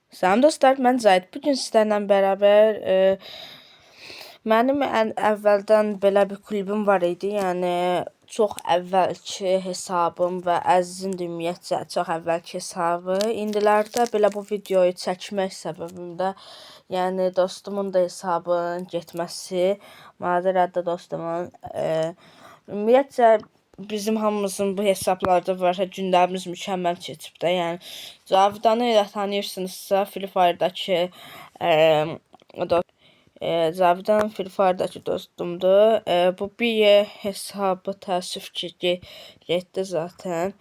Salam dostlar, mən Zahid. Bugün sizlərlə bərabər mənim əvvəldən belə bir klubum var idi. Yəni çox əvvəlki hesabım və Əzizin də ümumiyyətcə çox əvvəlki hesabı. İndilərdə belə bu videoyu çəkmək səbəbim də yəni dostumun da hesabının getməsi. Madərəddə dostumun ümumiyyətcə bizim hamımızın bu hesablarda var. Günlərimiz mükəmməl keçib də. Yəni Cavidanı elə tanıyırsınızsa, Free Fire'dakı Cavidan Free Fire'dakı dostumdur. Bu bir hesabı təəssüf ki getdi zaten.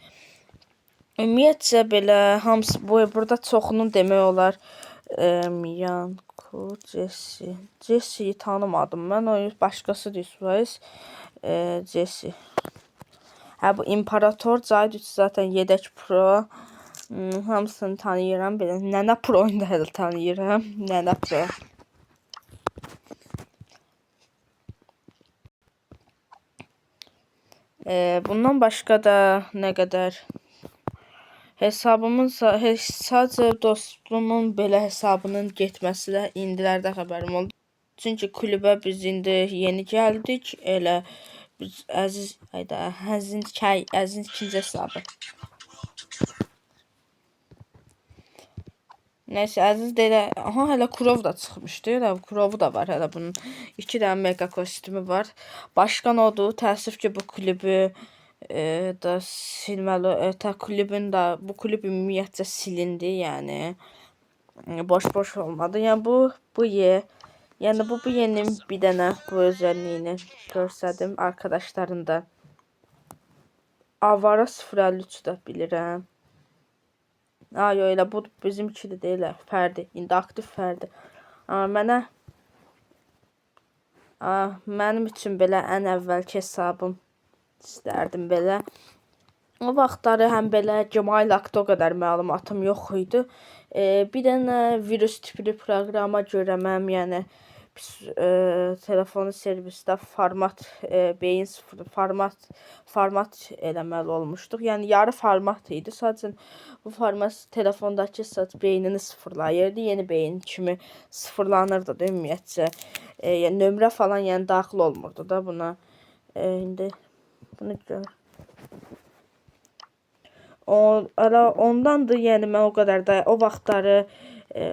Ümumiyyətcə belə hamısı burada çoxunun demək olar Miyanko, Jesse'yi tanımadım mən. O başqası deyir. Jesse. Hə, bu İmparator Zahid 3 zaten yedək pro. Hamısını tanıyıram. Belə Nənə Pro'nu da tanıyıram. Nənə Pro. Bundan başqa da nə qədər hesabımın sadəcə dostumun belə hesabının getməsi də indilərdə xəbərim oldu. Çünki klubə biz indi yeni gəldik. Elə biz Əzizin ikinci hesabı. Neyse Əziz də elə hələ Kurov da çıxmışdı. Elə Kurovu da var. Hələ bunun 2 dənə mega kostümü var. Başqan odur. Təəssüf ki bu klubu da silməli. Klubun da bu klub ümumiyyətcə silindi, yəni boş olmadı. Yəni bu yenin bir dənə bu özəlliyini görsədim arkadaşlarında. Avara 053 da bilirəm. Yo elə bu bizimki də deyil, fərdi, indi aktiv fərdi. Mənim üçün belə ən əvvəlki hesabım istərdim belə. O vaxtları həm belə Gmail haqqında o qədər məlumatım yox idi. Bir dənə virus tipli proqrama görə mənim yəni telefonu servisdə beyin format eləməli olmuşduq. Yəni yarı format idi. Sadəcə bu format telefondakı beynini sıfırlayırdı. Yeni beyin kimi sıfırlanırdı da ümumiyyətcə. Yəni nömrə falan yəni daxil olmurdu da buna. İndi bunu gör. Ondandır, yəni mən o qədər də o vaxtları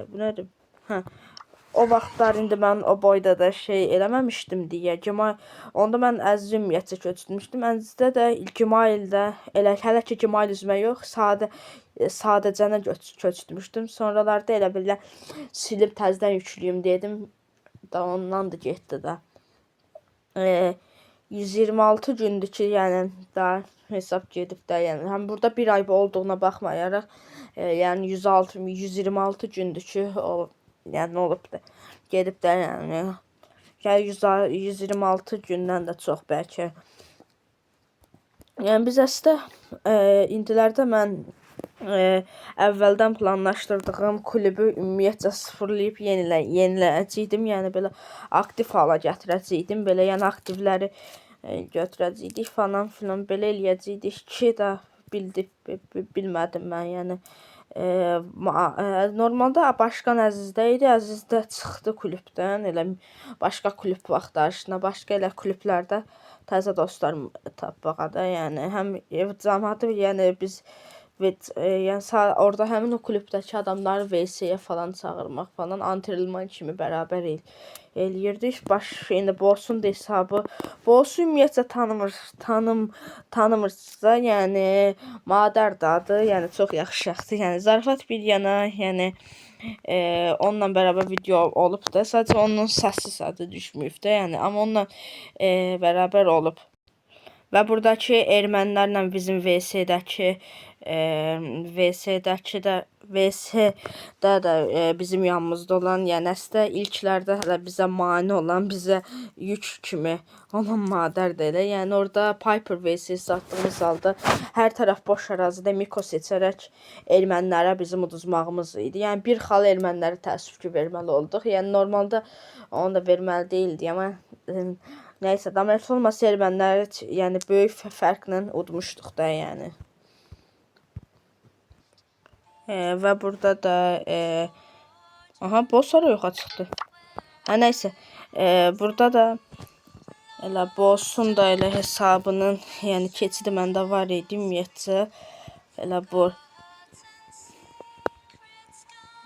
bu nədir? O vaxtlar indi mən o boyda da eləməmişdim deyə. Onda mən Əziz ümumiyyətcə köçürmüşdüm. Əzizdə də Gmaildə hələ ki Gmail üzmə yox, sadəcənə köçürmüşdüm. Sonralarda elə belə silib təzədən yükləyim dedim. Da ondan da getdi də. 126 gündür ki, yəni daha hesab gedib də, yəni həm burada bir ay olduğuna baxmayaraq, yəni 126 gündür ki, o yəni olub da gedib də, yəni 126 gündən də çox bəlkə. Yəni biz əslində indilərdə mən əvvəldən planlaşdırdığım klubu ümumiyyətcə sıfırlayıb yeniləyəcəydim. Yəni belə aktiv hala gətirəcəydim. Belə yəni aktivləri götürəcəydik falan filan belə eləyəcəydik ki də bilmədim mən. Yəni normalda başqan Əzizdə idi. Əzizdə çıxdı klubdan. Elə başqa klub vaxtlarına, başqa elə klublarda təzə dostlar tapmağa da. Yəni həm cəmaatı, yəni biz yəni orada həmin o klubdakı adamları VS-yə falan çağırmaq falan antrenman kimi bərabər eləyirdik. İndi Bosun da hesabı. Bosu ümumiyyətcə tanımırsınızsa, yəni Madər də adı, yəni çox yaxşı şəxsdir. Yəni zarafat bir yana, yəni onunla bərabər video olub da, sadəcə onun səsi düşməyib də, yəni amma onunla bərabər olub. Və buradakı ermənilərlə bizim VS-dəki də bizim yanımızda olan, yəni əslində ilklərdə hələ bizə mane olan, bizə yük kimi olan Madərdir elə. Yəni orada Piper VS satdığımız halda hər tərəf boş ərazidə Miko seçərək ermənilərə bizim uduzmağımız idi. Yəni bir xal ermənilərə təəssüf ki verməli olduq. Yəni normalda onu da verməli deyildi, amma nəysə, daməli olmasa erməniləri yəni böyük fərqlə udmuşduq da, yəni. Və burada da Aha, bosslar yoxa çıxdı. Hə, nəysə. Burada da elə boss'un da elə hesabının, yəni keçidi məndə var idi ümumiyyətcə. Elə bu.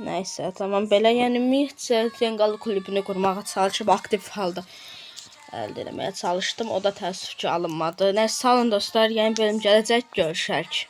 Nəysə, tamam, belə yəni ümumiyyətcə Cengalı klubunu qurmağa çalışıb aktiv halda əldə etməyə çalışdım. O da təəssüf ki, alınmadı. Nəysə, sağ olun dostlar, yəni bölüm gələcək, görüşək.